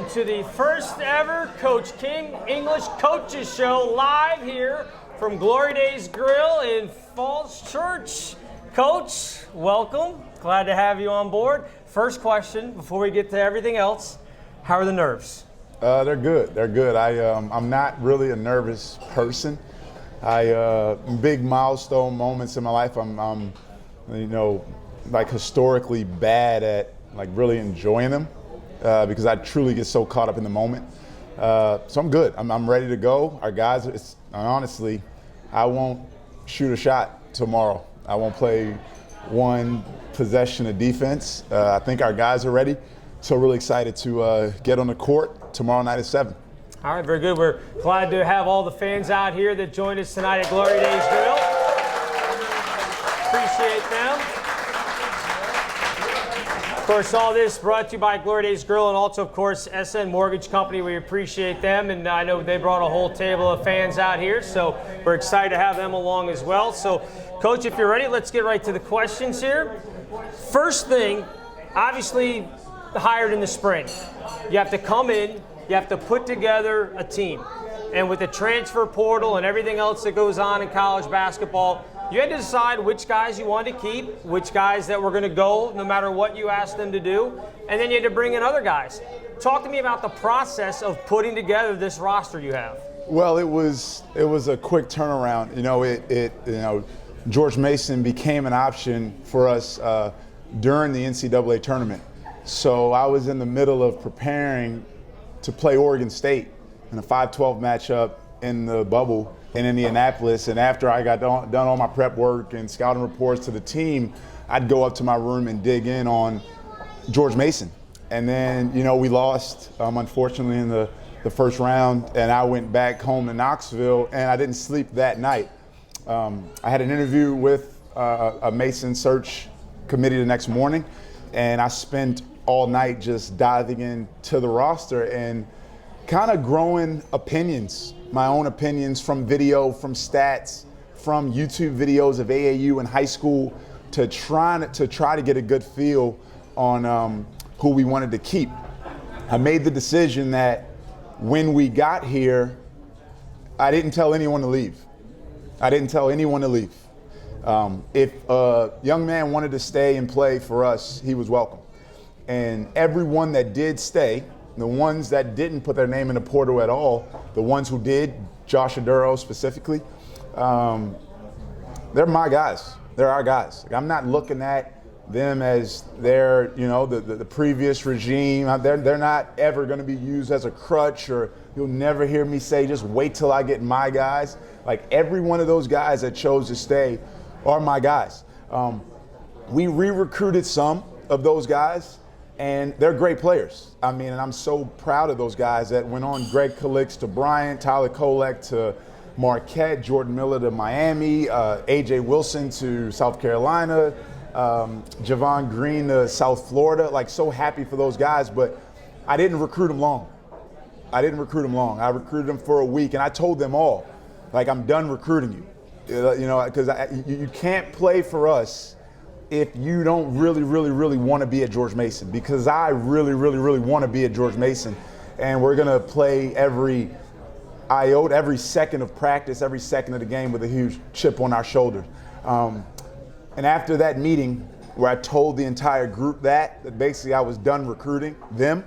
to the first ever Coach King English Coaches Show live here from Glory Days Grill in Falls Church. Coach, welcome. Glad to have you on board. First question before we get to everything else, how are the nerves? They're good. They're good. I'm not really a nervous person. Big milestone moments in my life, I'm like historically bad at like really enjoying them because I truly get so caught up in the moment. So I'm good. I'm ready to go. Our guys, honestly, I won't shoot a shot tomorrow. I won't play one possession of defense. I think our guys are ready. So really excited to get on the court tomorrow night at 7. All right, very good. We're glad to have all the fans out here that joined us tonight at Glory Days Grill. Appreciate them. Of course, all this brought to you by Glory Days Grill and also, of course, SN Mortgage Company. We appreciate them, and I know they brought a whole table of fans out here, so we're excited to have them along as well. So, Coach, if you're ready, let's get right to the questions here. First thing, obviously, hired in the spring. You have to come in, you have to put together a team. And with the transfer portal and everything else that goes on in college basketball, you had to decide which guys you wanted to keep, which guys that were going to go no matter what you asked them to do, and then you had to bring in other guys. Talk to me about the process of putting together this roster you have. Well, it was a quick turnaround. George Mason became an option for us during the NCAA tournament. So I was in the middle of preparing to play Oregon State in a 5-12 matchup in the bubble in Indianapolis. And after I got done all my prep work and scouting reports to the team, I'd go up to my room and dig in on George Mason. And then, we lost, unfortunately, in the first round. And I went back home to Knoxville, and I didn't sleep that night. I had an interview with a Mason search committee the next morning, and I spent all night just diving into the roster and kind of growing opinions, my own opinions from video, from stats, from YouTube videos of AAU in high school to try to get a good feel on who we wanted to keep. I made the decision that when we got here, I didn't tell anyone to leave. If a young man wanted to stay and play for us, he was welcome. And everyone that did stay, the ones that didn't put their name in the portal at all, the ones who did, Josh Aduro specifically, they're my guys. They're our guys. Like, I'm not looking at them as their, the previous regime. They're not ever going to be used as a crutch, or you'll never hear me say, just wait till I get my guys. Like, every one of those guys that chose to stay are my guys. We re-recruited some of those guys, and they're great players. And I'm so proud of those guys that went on. Greg Kalix to Bryant, Tyler Kolek to Marquette, Jordan Miller to Miami, AJ Wilson to South Carolina, Javon Green to South Florida. Like, so happy for those guys, but I didn't recruit them long. I recruited them for a week, and I told them all, like, I'm done recruiting you. Because you can't play for us if you don't really want to be at George Mason, because I really want to be at George Mason. And we're going to play every iota, every second of practice, every second of the game with a huge chip on our shoulders. And after that meeting where I told the entire group that basically I was done recruiting them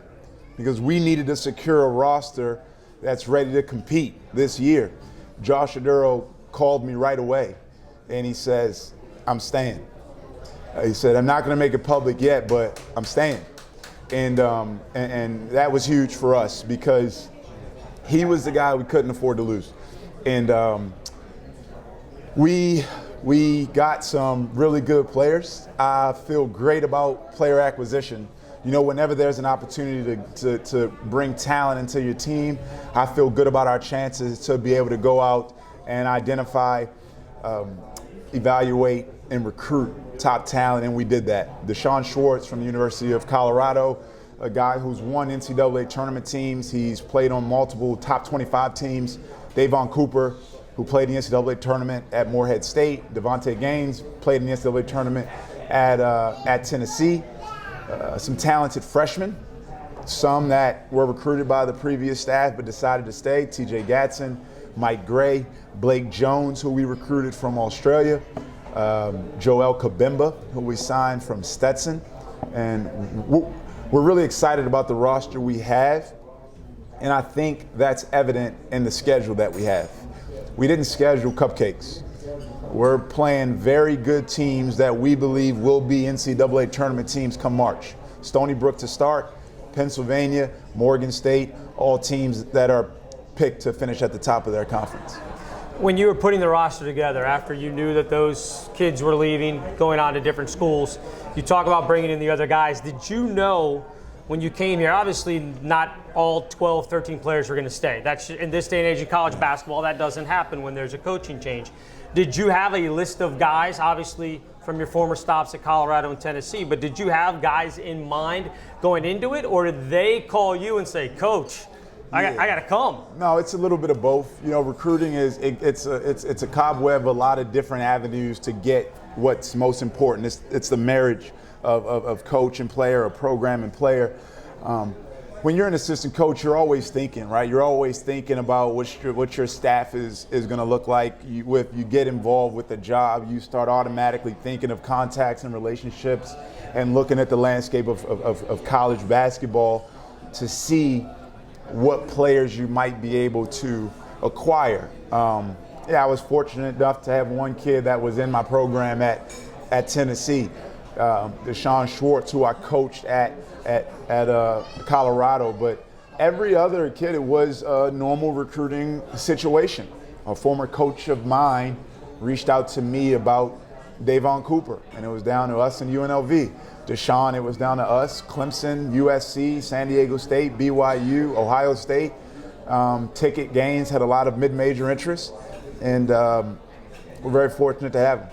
because we needed to secure a roster that's ready to compete this year, Josh Aduro called me right away and he says, I'm staying. He said, I'm not going to make it public yet, but I'm staying. And that was huge for us because he was the guy we couldn't afford to lose. And we got some really good players. I feel great about player acquisition. Whenever there's an opportunity to bring talent into your team, I feel good about our chances to be able to go out and identify, evaluate, and recruit top talent, and we did that. Deshaun Schwartz from the University of Colorado, a guy who's won NCAA tournament teams. He's played on multiple top 25 teams. Davon Cooper, who played in the NCAA tournament at Morehead State. Devontae Gaines played in the NCAA tournament at Tennessee. Some talented freshmen. some that were recruited by the previous staff but decided to stay. TJ Gatson, Mike Gray, Blake Jones, who we recruited from Australia, Joel Kabimba, who we signed from Stetson. And we're really excited about the roster we have, and I think that's evident in the schedule that we have. We didn't schedule cupcakes. We're playing very good teams that we believe will be NCAA tournament teams come March. Stony Brook to start, Pennsylvania, Morgan State, all teams that are picked to finish at the top of their conference. When you were putting the roster together, after you knew that those kids were leaving, going on to different schools, you talk about bringing in the other guys. Did you know when you came here, obviously not all 12, 13 players were going to stay. That's in this day and age in college basketball, that doesn't happen when there's a coaching change. Did you have a list of guys, obviously from your former stops at Colorado and Tennessee, but did you have guys in mind going into it, or did they call you and say, Coach, I got to come? No, it's a little bit of both. You know, recruiting it's a cobweb, a lot of different avenues to get what's most important. It's the marriage of coach and player, or program and player. When you're an assistant coach, you're always thinking, right? You're always thinking about what your staff is going to look like. You get involved with the job, you start automatically thinking of contacts and relationships and looking at the landscape of college basketball to see what players you might be able to acquire. I was fortunate enough to have one kid that was in my program at Tennessee, Deshaun Schwartz, who I coached at Colorado. But every other kid, it was a normal recruiting situation. A former coach of mine reached out to me about Davon Cooper, and it was down to us and UNLV. Deshaun, it was down to us, Clemson, USC, San Diego State, BYU, Ohio State. Ticket Gaines had a lot of mid-major interest, and we're very fortunate to have him.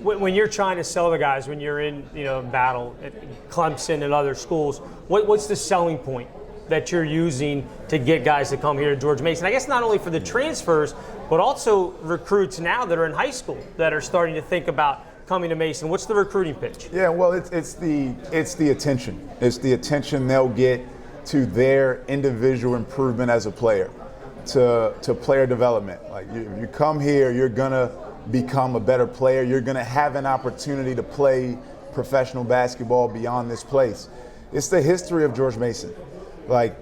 When you're trying to sell the guys, when you're in battle at Clemson and other schools, what's the selling point that you're using to get guys to come here to George Mason? I guess not only for the transfers, but also recruits now that are in high school that are starting to think about coming to Mason. What's the recruiting pitch? Yeah, well, it's the attention. It's the attention they'll get to their individual improvement as a player, to player development. Like you come here, you're gonna become a better player. You're gonna have an opportunity to play professional basketball beyond this place. It's the history of George Mason. Like,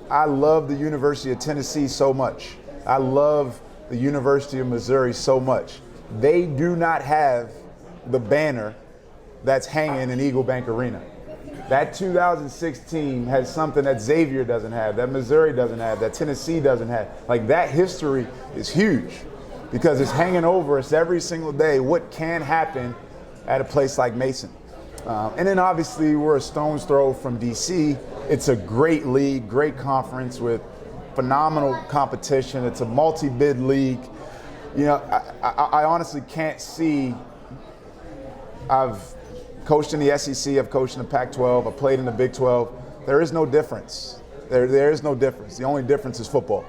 I love the University of Tennessee so much. I love the University of Missouri so much. They do not have the banner that's hanging in Eagle Bank Arena. That 2006 team has something that Xavier doesn't have, that Missouri doesn't have, that Tennessee doesn't have. Like, that history is huge because it's hanging over us every single day. What can happen at a place like Mason? And then obviously we're a stone's throw from DC. It's a great league, great conference with phenomenal competition. It's a multi-bid league. You know, I honestly can't see. I've coached in the SEC, I've coached in the Pac-12, I've played in the Big 12. There is no difference. There is no difference. The only difference is football.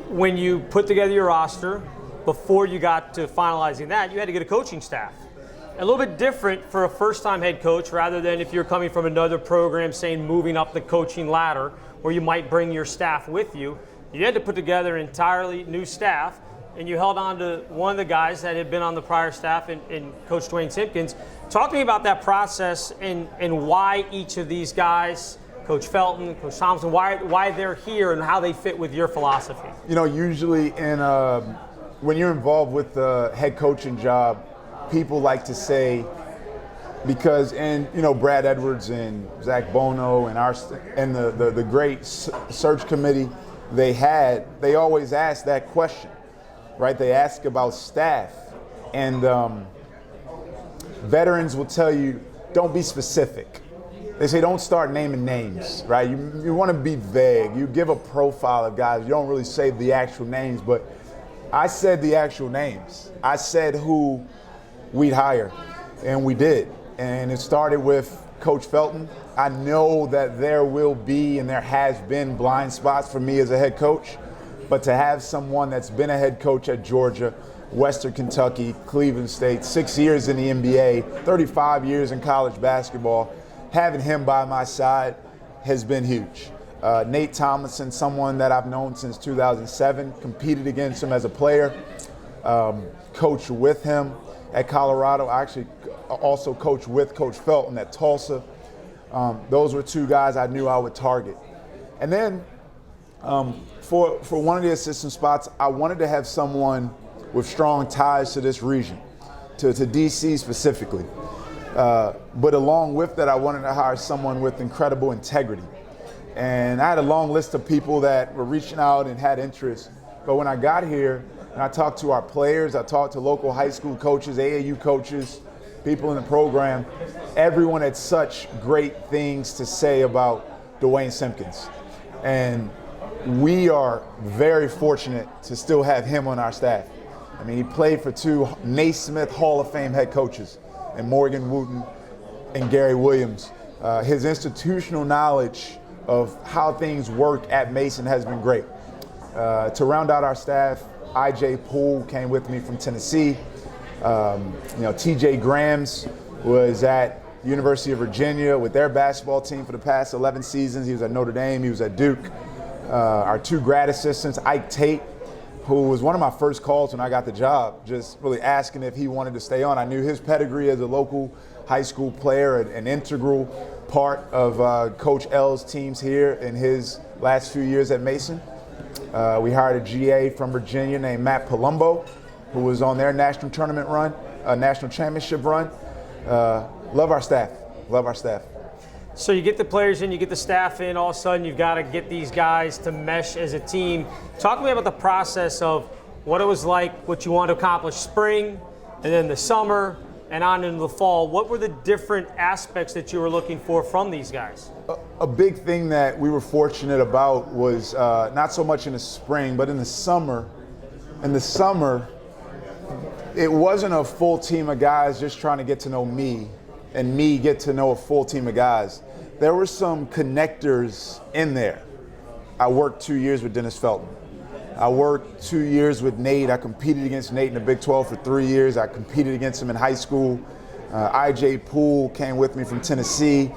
When you put together your roster, before you got to finalizing that, you had to get a coaching staff. A little bit different for a first-time head coach rather than if you're coming from another program, saying moving up the coaching ladder, where you might bring your staff with you. You had to put together an entirely new staff, and you held on to one of the guys that had been on the prior staff in Coach Dwayne Simpkins. Talk to me about that process and why each of these guys, Coach Felton, Coach Thompson, why they're here and how they fit with your philosophy. You know, usually when you're involved with the head coaching job, people like to say, because Brad Edwards and Zach Bono and the great search committee they always ask that question, right? They ask about staff, and veterans will tell you, don't be specific. They say don't start naming names, right? You want to be vague. You give a profile of guys. You don't really say the actual names, but I said the actual names. I said who we'd hire, and we did. And it started with Coach Felton. I know that there will be and there has been blind spots for me as a head coach, but to have someone that's been a head coach at Georgia, Western Kentucky, Cleveland State, 6 years in the NBA, 35 years in college basketball, having him by my side has been huge. Nate Tomlinson, someone that I've known since 2007, competed against him as a player, coached with him at Colorado. I actually also coached with Coach Felton at Tulsa. Those were two guys I knew I would target. And then for one of the assistant spots, I wanted to have someone with strong ties to this region, to DC specifically. But along with that, I wanted to hire someone with incredible integrity. And I had a long list of people that were reaching out and had interest. But when I got here and I talked to our players, I talked to local high school coaches, AAU coaches, people in the program, everyone had such great things to say about Dwayne Simpkins. And we are very fortunate to still have him on our staff. I mean, he played for two Naismith Hall of Fame head coaches, and Morgan Wooten and Gary Williams. His institutional knowledge of how things work at Mason has been great. To round out our staff, I.J. Poole came with me from Tennessee. T.J. Grams was at University of Virginia with their basketball team for the past 11 seasons. He was at Notre Dame, he was at Duke. Our two grad assistants, Ike Tate, who was one of my first calls when I got the job, just really asking if he wanted to stay on. I knew his pedigree as a local high school player, an integral part of Coach L's teams here in his last few years at Mason. We hired a GA from Virginia named Matt Palumbo, who was on their national tournament run, national championship run. Love our staff, love our staff. So you get the players in, you get the staff in, all of a sudden you've got to get these guys to mesh as a team. Talk to me about the process of what it was like, what you wanted to accomplish spring, and then the summer, and on into the fall. What were the different aspects that you were looking for from these guys? A big thing that we were fortunate about was not so much in the spring, but in the summer. In the summer, it wasn't a full team of guys just trying to get to know me and me get to know a full team of guys. There were some connectors in there. I worked 2 years with Dennis Felton. I worked 2 years with Nate. I competed against Nate in the Big 12 for 3 years. I competed against him in high school. I.J. Poole came with me from Tennessee.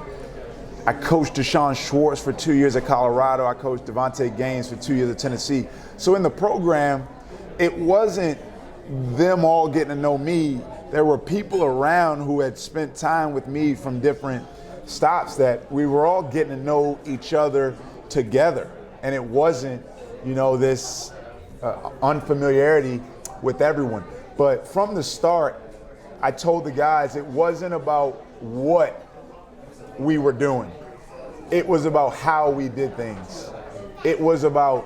I coached Deshaun Schwartz for 2 years at Colorado. I coached Devontae Gaines for 2 years at Tennessee. So in the program, it wasn't them all getting to know me. There were people around who had spent time with me from different stops that we were all getting to know each other together. And it wasn't, this unfamiliarity with everyone. But from the start, I told the guys it wasn't about what we were doing. It was about how we did things. It was about,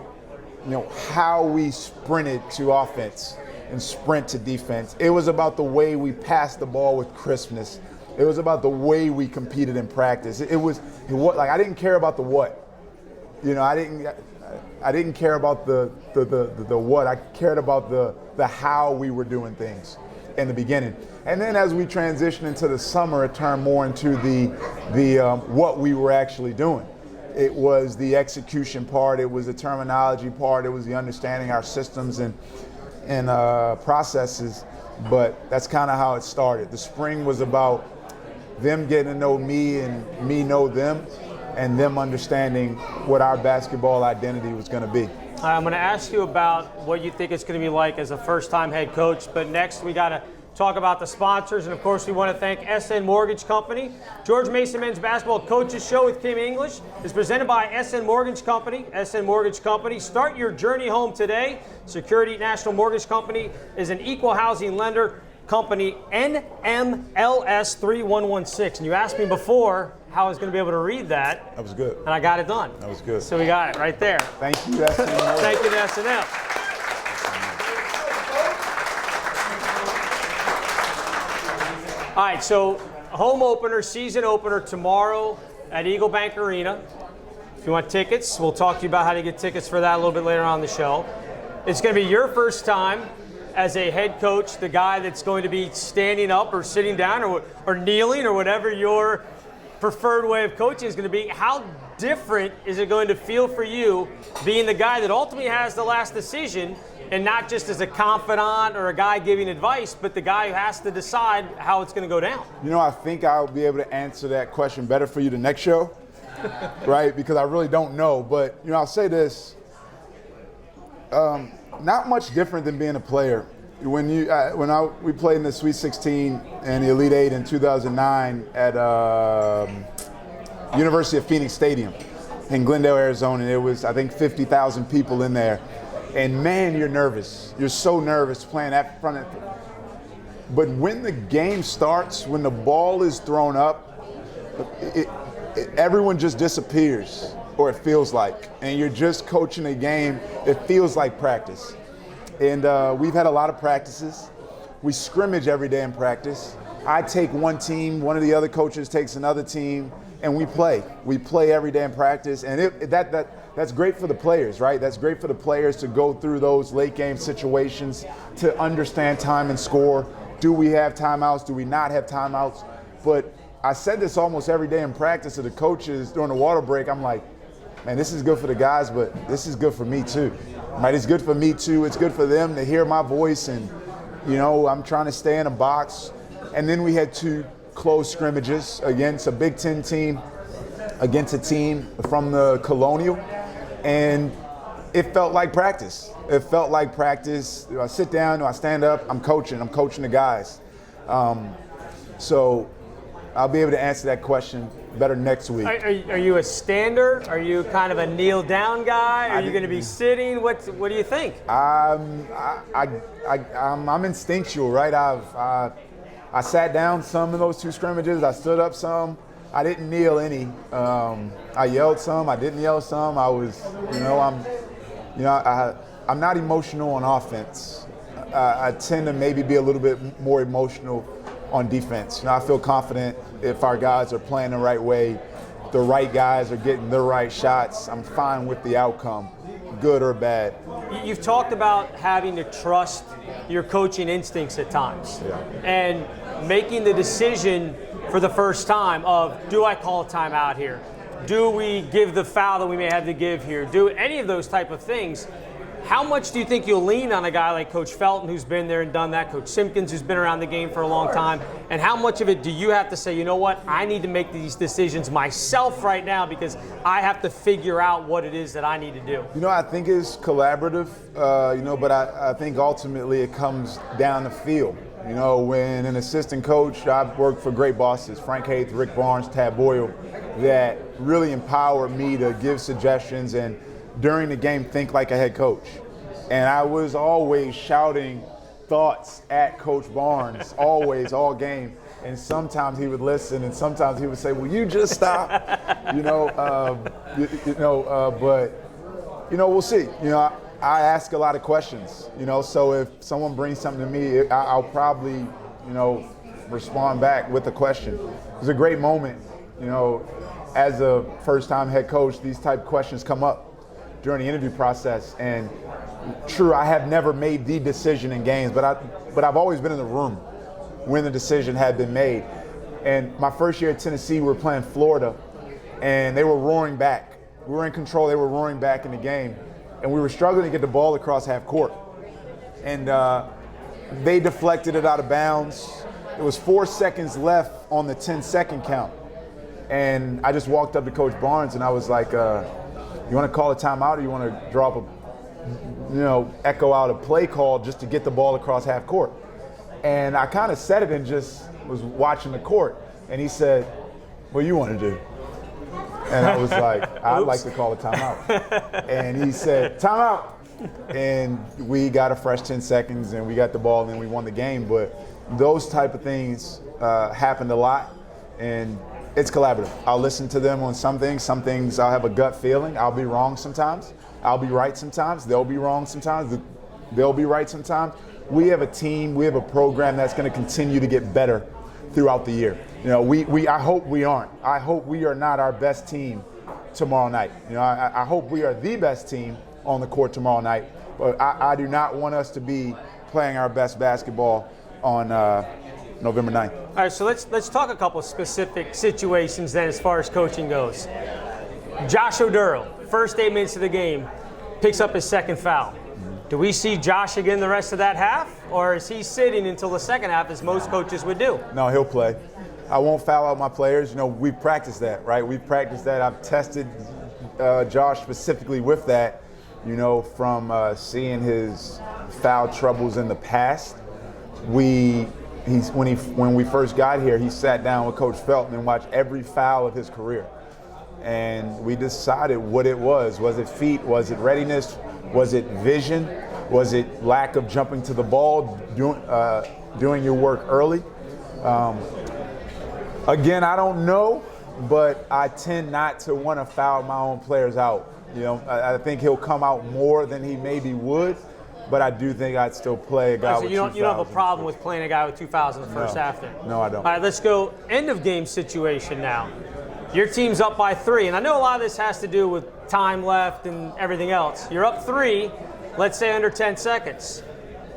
how we sprinted to offense and sprint to defense. It was about the way we passed the ball with crispness. It was about the way we competed in practice. It was like I didn't care about the what. I didn't care about the what. I cared about the how we were doing things in the beginning. And then as we transitioned into the summer, it turned more into the what we were actually doing. It was the execution part. It was the terminology part. It was the understanding our systems and processes. But that's kind of how it started. The spring was about them getting to know me and me know them, and them understanding what our basketball identity was going to be. I'm going to ask you about what you think it's going to be like as a first-time head coach, but next we got to talk about the sponsors, and of course we want to thank SN Mortgage Company. George Mason Men's Basketball Coaches Show with Kim English is presented by SN Mortgage Company. SN Mortgage Company, start your journey home today. Security National Mortgage Company is an equal housing lender company, NMLS 3116. And you asked me before how I was going to be able to read that. That was good. And I got it done. That was good. So we got it right there. Thank you, SN. Thank you to SNL. All right, so home opener, season opener tomorrow at Eagle Bank Arena. If you want tickets, we'll talk to you about how to get tickets for that a little bit later on in the show. It's going to be your first time as a head coach, the guy that's going to be standing up or sitting down or kneeling or whatever your preferred way of coaching is going to be. How different is it going to feel for you being the guy that ultimately has the last decision, and not just as a confidant or a guy giving advice, but the guy who has to decide how it's going to go down? I think I'll be able to answer that question better for you the next show. right? Because I really don't know. But, I'll say this. Not much different than being a player. We played in the Sweet 16 and the Elite Eight in 2009 at University of Phoenix Stadium in Glendale, Arizona. It was, I think, 50,000 people in there. And man, you're nervous. You're so nervous playing that front end. But when the game starts, when the ball is thrown up, everyone just disappears, or it feels like. And you're just coaching a game. It feels like practice. And we've had a lot of practices. We scrimmage every day in practice. I take one team, one of the other coaches takes another team, and we play. We play every day in practice, and that's great for the players, right? That's great for the players to go through those late game situations, to understand time and score. Do we have timeouts? Do we not have timeouts? But I said this almost every day in practice to the coaches during the water break. I'm like, man, this is good for the guys, but this is good for me too. Right? It's good for me too. It's good for them to hear my voice, and I'm trying to stay in a box. And then we had 2 close scrimmages against a Big Ten team, against a team from the Colonial, and it felt like practice. It felt like practice. Do I sit down? Do I stand up? I'm coaching the guys. So I'll be able to answer that question better next week. Are you a stander? Are you kind of a kneel down guy? Are you going to be sitting? What do you think? I'm instinctual, right? I sat down some of those 2 scrimmages. I stood up some. I didn't kneel any. I yelled some. I didn't yell some. I was, I'm not emotional on offense. I tend to maybe be a little bit more emotional on defense. I feel confident if our guys are playing the right way, the right guys are getting the right shots. I'm fine with the outcome, good or bad. You've talked about having to trust your coaching instincts at times, and making the decision for the first time of, do I call a timeout here? Do we give the foul that we may have to give here? Do any of those type of things? How much do you think you'll lean on a guy like Coach Felton, who's been there and done that, Coach Simpkins, who's been around the game for a long time, and how much of it do you have to say, you know what, I need to make these decisions myself right now because I have to figure out what it is that I need to do? I think it's collaborative, but I think ultimately it comes down the field. When an assistant coach, I've worked for great bosses, Frank Haith, Rick Barnes, Tad Boyle, that really empowered me to give suggestions and during the game think like a head coach. And I was always shouting thoughts at Coach Barnes, always, all game. And sometimes he would listen, and sometimes he would say, "Will you just stop?" But we'll see. I ask a lot of questions. So if someone brings something to me, I'll probably, respond back with a question. It was a great moment. As a first-time head coach, these type of questions come up during the interview process. And true, I have never made the decision in games, but I've always been in the room when the decision had been made. And my first year at Tennessee, we were playing Florida, and they were roaring back. We were in control. They were roaring back in the game, and we were struggling to get the ball across half court. And they deflected it out of bounds. There was 4 seconds left on the 10-second count. And I just walked up to Coach Barnes, and I was like, you want to call a timeout, or you want to drop echo out a play call just to get the ball across half court? And I kind of said it and just was watching the court. And he said, what do you want to do? And I was like, I'd like to call a timeout. And he said, timeout. And we got a fresh 10 seconds, and we got the ball, and then we won the game. But those type of things happened a lot. And it's collaborative. I'll listen to them on some things. Some things I'll have a gut feeling. I'll be wrong sometimes. I'll be right sometimes. They'll be wrong sometimes. They'll be right sometimes. We have a team. We have a program that's going to continue to get better throughout the year. I hope we aren't. I hope we are not our best team tomorrow night. I hope we are the best team on the court tomorrow night. But I do not want us to be playing our best basketball on November 9th. All right, so let's talk a couple of specific situations then as far as coaching goes. Josh O'Durl, first 8 minutes of the game, picks up his second foul. Do we see Josh again the rest of that half, or is he sitting until the second half as most coaches would do? No, he'll play. I won't foul out my players. You know, we've practiced that, right? We've practiced that. I've tested Josh specifically with that, you know, from seeing his foul troubles in the past. When we first got here, he sat down with Coach Felton and watched every foul of his career. And we decided what it was. Was it feet? Was it readiness? Was it vision? Was it lack of jumping to the ball, doing your work early? Again, I don't know, but I tend not to want to foul my own players out. You know, I think he'll come out more than he maybe would, but I do think I'd still play a guy with 2 fouls. You don't have a problem with playing a guy with 2 fouls in the first half there? No, I don't. All right, let's go end of game situation now. Your team's up by 3, and I know a lot of this has to do with time left and everything else. You're up 3, let's say under 10 seconds.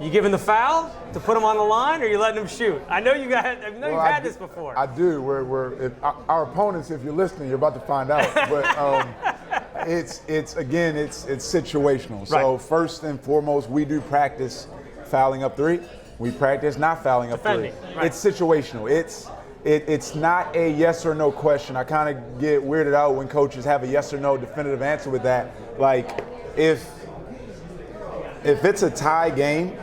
You giving the foul to put him on the line, or you letting him shoot? I know you've had this before. I do. Our opponents, if you're listening, you're about to find out. But it's situational. So first and foremost, we do practice fouling up 3. We practice not fouling up 3. Right. It's situational. It's not a yes or no question. I kind of get weirded out when coaches have a yes or no definitive answer with that. Like if it's a tie game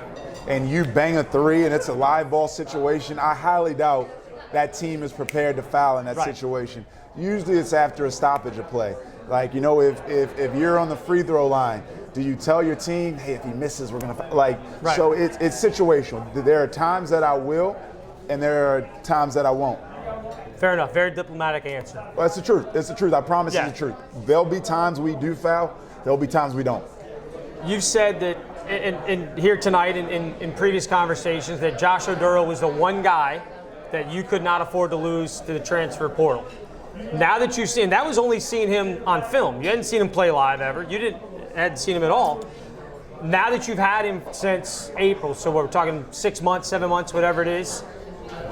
and you bang a 3 and it's a live ball situation, I highly doubt that team is prepared to foul in that situation. Usually it's after a stoppage of play. Like, you know, if you're on the free throw line, do you tell your team, hey, if he misses, we're going to like, so it's situational. There are times that I will, and there are times that I won't. Fair enough. Very diplomatic answer. Well, it's the truth. It's the truth. I promise it's the truth. There'll be times we do foul. There'll be times we don't. You've said that in here tonight, in previous conversations, that Josh Oduro was the one guy that you could not afford to lose to the transfer portal. Now that you've seen, that was only seeing him on film. You hadn't seen him play live ever. You hadn't seen him at all. Now that you've had him since April, so we're talking 6 months, 7 months, whatever it is,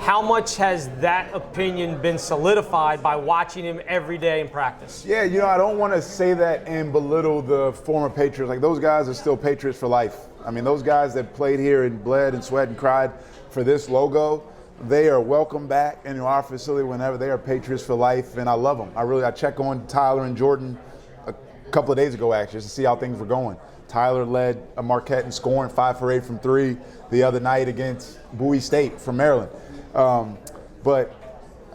how much has that opinion been solidified by watching him every day in practice? Yeah, you know, I don't want to say that and belittle the former Patriots. Like, those guys are still Patriots for life. I mean, those guys that played here and bled and sweat and cried for this logo, they are welcome back into our facility whenever. They are Patriots for life, and I love them. I check on Tyler and Jordan a couple of days ago, actually, just to see how things were going. Tyler led a Marquette in scoring, 5 for 8 from 3 the other night against Bowie State from Maryland. But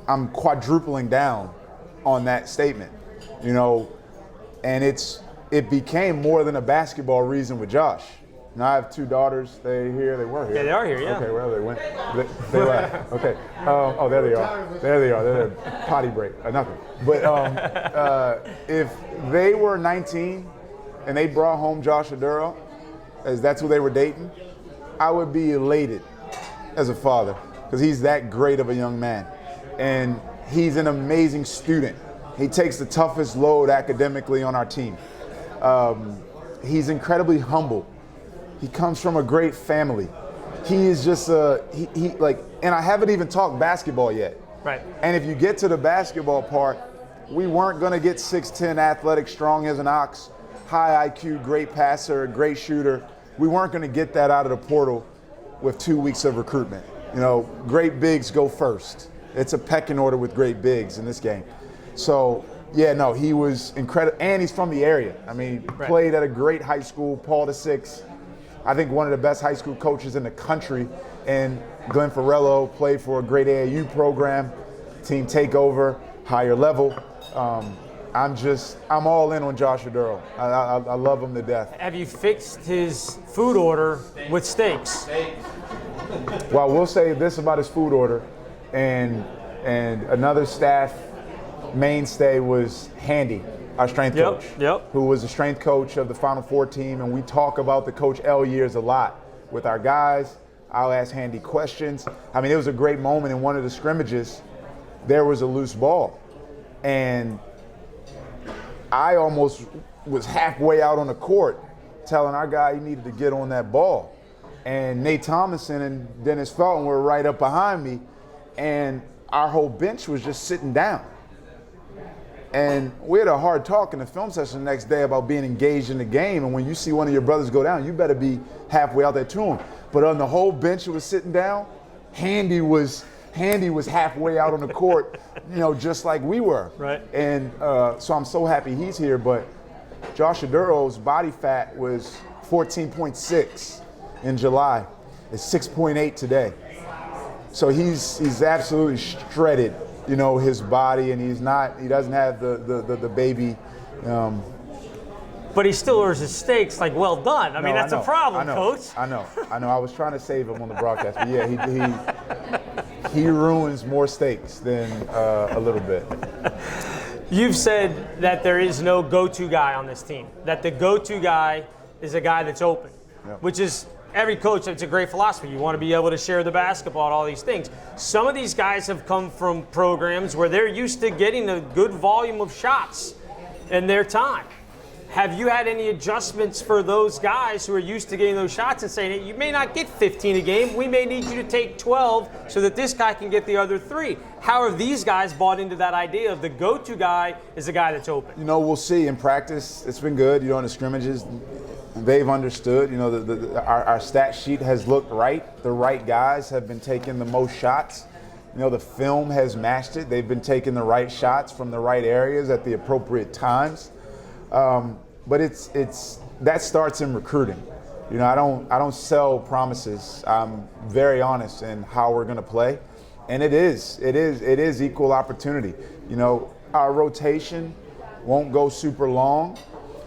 I'm quadrupling down on that statement, you know, and it became more than a basketball reason with Josh. Now I have 2 daughters. They were here. Yeah, they are here, yeah. Okay, where they went? They left. Okay. Oh, there they are. There they are. They're potty break. Nothing. But if they were 19 and they brought home Josh Oduro, as that's who they were dating, I would be elated as a father because he's that great of a young man. And he's an amazing student. He takes the toughest load academically on our team. He's incredibly humble. He comes from a great family. He is just and I haven't even talked basketball yet. Right. And if you get to the basketball part, we weren't going to get 6'10", athletic, strong as an ox, high IQ, great passer, great shooter. We weren't going to get that out of the portal with 2 weeks of recruitment. You know, great bigs go first. It's a pecking order with great bigs in this game. So, yeah, no, he was incredible. And he's from the area. I mean, played at a great high school, Paul VI. I think one of the best high school coaches in the country. And Glenn Farello played for a great AAU program, team takeover, higher level. I'm all in on Josh Oduro. I love him to death. Have you fixed his food order with steaks? Well, we'll say this about his food order, and another staff mainstay was Handy, our strength coach, who was the strength coach of the Final Four team, and we talk about the Coach L years a lot with our guys. I'll ask Handy questions. I mean, it was a great moment in one of the scrimmages. There was a loose ball, and I almost was halfway out on the court telling our guy he needed to get on that ball. And Nate Thomason and Dennis Felton were right up behind me, and our whole bench was just sitting down. And we had a hard talk in the film session the next day about being engaged in the game, and when you see one of your brothers go down, you better be halfway out there to him. But on the whole bench that was sitting down, Handy was Handy was halfway out on the court, just like we were. Right. And so I'm so happy he's here. But Josh Aduro's body fat was 14.6 in July. It's 6.8 today. So he's absolutely shredded, his body, and he doesn't have the baby. But he still orders his steaks like well done. I mean, that's a problem, Coach. I know. I was trying to save him on the broadcast, but yeah, he ruins more steaks than a little bit. You've said that there is no go-to guy on this team. That the go-to guy is a guy that's open, which is every coach. It's a great philosophy. You want to be able to share the basketball and all these things. Some of these guys have come from programs where they're used to getting a good volume of shots in their time. Have you had any adjustments for those guys who are used to getting those shots and saying, hey, you may not get 15 a game, we may need you to take 12 so that this guy can get the other 3? How have these guys bought into that idea of the go-to guy is the guy that's open? We'll see. In practice, it's been good. In the scrimmages, they've understood. Our stat sheet has looked right. The right guys have been taking the most shots. The film has matched it. They've been taking the right shots from the right areas at the appropriate times. But it's that starts in recruiting. I don't sell promises. I'm very honest in how we're going to play, and it is equal opportunity. Our rotation won't go super long,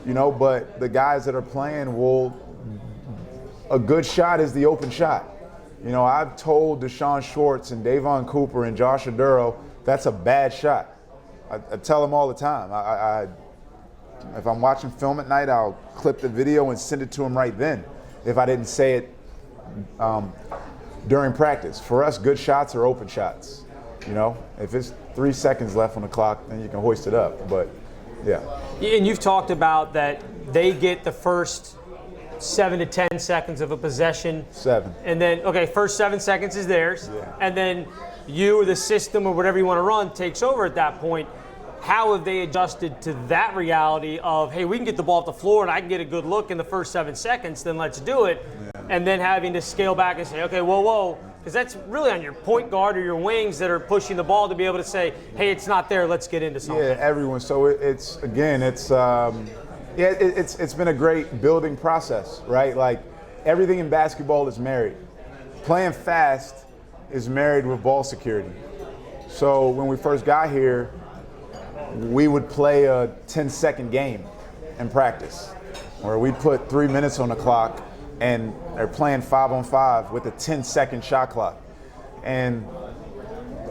but the guys that are playing a good shot is the open shot. I've told Deshaun Schwartz and Davon Cooper and Josh Aduro that's a bad shot. I tell them all the time. If I'm watching film at night, I'll clip the video and send it to him right then if I didn't say it during practice. For us, good shots are open shots. If it's 3 seconds left on the clock, then you can hoist it up. But, yeah. And you've talked about that they get the first 7 to 10 seconds of a possession. 7. And then, first 7 seconds is theirs. Yeah. And then you or the system or whatever you want to run takes over at that point. How have they adjusted to that reality of, hey, we can get the ball off the floor and I can get a good look in the first 7 seconds, then let's do it. Yeah. And then having to scale back and say, okay, whoa. Because that's really on your point guard or your wings that are pushing the ball to be able to say, hey, it's not there, let's get into something. Yeah, everyone. So it's been a great building process, right? Like everything in basketball is married. Playing fast is married with ball security. So when we first got here, we would play a 10-second game in practice, where we'd put 3 minutes on the clock and they're playing 5-on-5 with a 10-second shot clock. And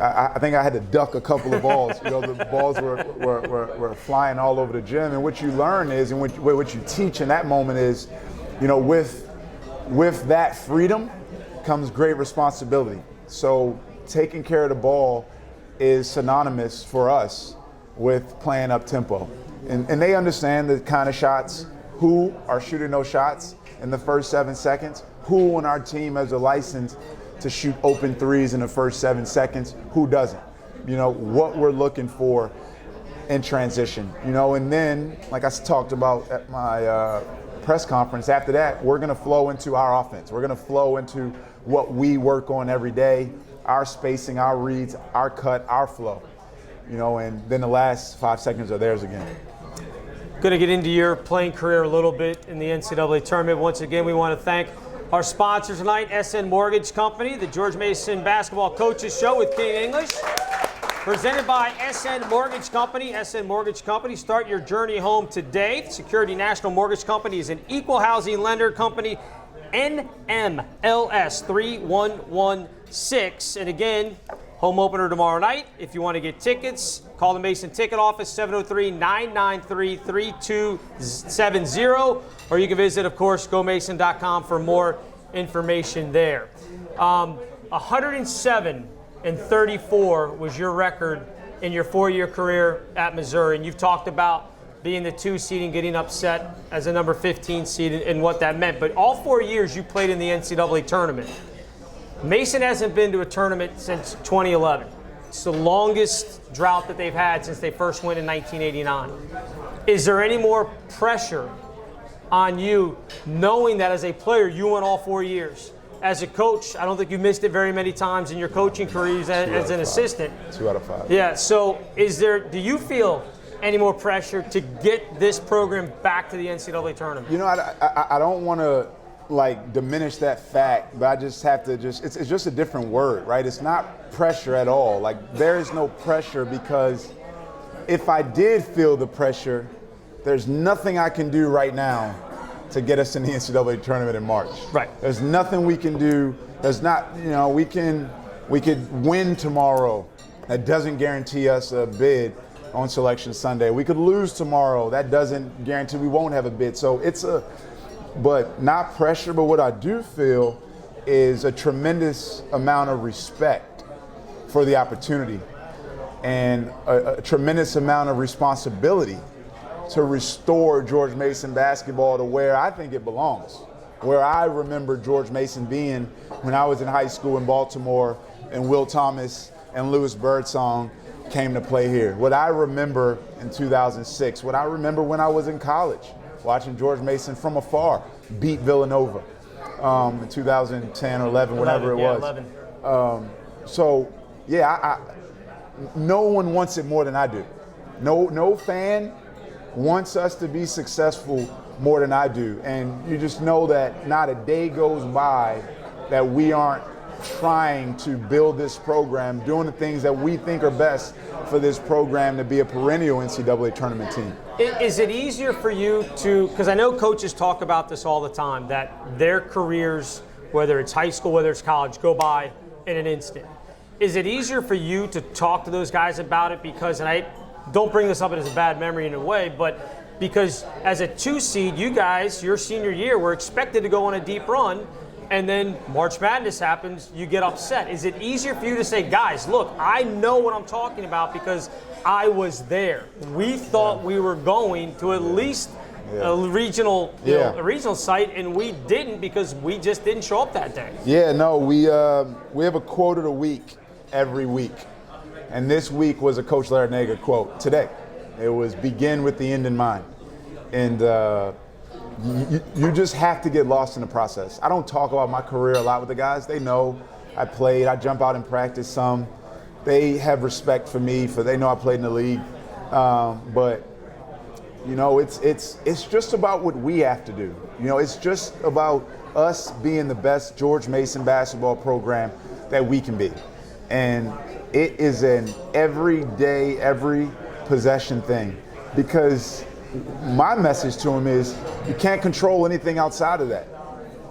I think I had to duck a couple of balls. The balls were flying all over the gym. And what you learn is, and what you teach in that moment is, with that freedom comes great responsibility. So taking care of the ball is synonymous for us with playing up tempo. And they understand the kind of shots, who are shooting those shots in the first 7 seconds, who on our team has a license to shoot open threes in the first 7 seconds, who doesn't. What we're looking for in transition. And then, like I talked about at my press conference, after that, we're gonna flow into our offense. We're gonna flow into what we work on every day, our spacing, our reads, our cut, our flow. And then the last 5 seconds are theirs again. Going to get into your playing career a little bit in the NCAA tournament. Once again, we want to thank our sponsors tonight, SN Mortgage Company, the George Mason Basketball Coaches Show with King English, presented by SN Mortgage Company. SN Mortgage Company, start your journey home today. Security National Mortgage Company is an equal housing lender company, NMLS 3116. And again, home opener tomorrow night. If you want to get tickets, call the Mason Ticket Office, 703-993-3270. Or you can visit, of course, gomason.com for more information there. 107-34 was your record in your 4-year career at Missouri. And you've talked about being the 2 seed and getting upset as a number 15 seed and what that meant. But all 4 years you played in the NCAA tournament. Mason hasn't been to a tournament since 2011. It's the longest drought that they've had since they first went in 1989. Is there any more pressure on you knowing that as a player you went all 4 years? as a coach, I don't think you missed it very many times in your coaching careers as an assistant. 2 out of 5. Yeah, so do you feel any more pressure to get this program back to the NCAA tournament? You know, I don't want to diminish that fact, but I just have to it's just a different word, right? It's not pressure at all. Like, there is no pressure, because if I did feel the pressure, there's nothing I can do right now to get us in the NCAA tournament in March. Right. There's nothing we can do. There's not, we could win tomorrow. That doesn't guarantee us a bid on Selection Sunday. We could lose tomorrow. That doesn't guarantee we won't have a bid. So but not pressure, but what I do feel is a tremendous amount of respect for the opportunity, and a tremendous amount of responsibility to restore George Mason basketball to where I think it belongs, where I remember George Mason being when I was in high school in Baltimore, and Will Thomas and Louis Birdsong came to play here. What I remember in 2006, what I remember when I was in college, watching George Mason from afar beat Villanova in 2010 or 11, whatever it was. 11. So, yeah, no one wants it more than I do. No fan wants us to be successful more than I do. And you just know that not a day goes by that we aren't trying to build this program, doing the things that we think are best for this program to be a perennial NCAA tournament team. Is it easier for you to, because I know coaches talk about this all the time, that their careers, whether it's high school, whether it's college, go by in an instant. Is it easier for you to talk to those guys about it? Because, and I don't bring this up as a bad memory in a way, but because as a 2 seed, you guys, your senior year, were expected to go on a deep run, and then March Madness happens, you get upset. Is it easier for you to say, guys, look, I know what I'm talking about because I was there. We thought we were going to at least a regional, a regional site, and we didn't because we just didn't show up that day. Yeah, no, we have a quote of the week every week, and this week was a Coach Larinaga quote today. It was begin with the end in mind, and you just have to get lost in the process. I don't talk about my career a lot with the guys. They know I played. I jump out and practice some. They have respect for me, for they know I played in the league. But you know, it's just about what we have to do. You know, it's just about us being the best George Mason basketball program that we can be. And it is an every day, every possession thing, because my message to him is you can't control anything outside of that.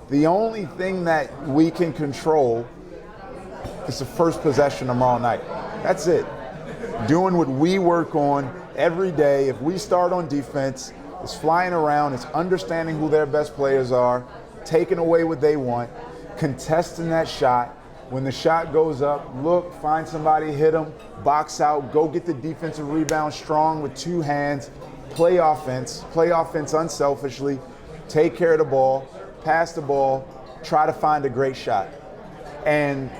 The only thing that we can control is the first possession tomorrow night. That's it. Doing what we work on every day. If we start on defense, it's flying around, it's understanding who their best players are, taking away what they want, contesting that shot. When the shot goes up, look, find somebody, hit them, box out, go get the defensive rebound strong with 2 hands, play offense unselfishly, take care of the ball, pass the ball, try to find a great shot. And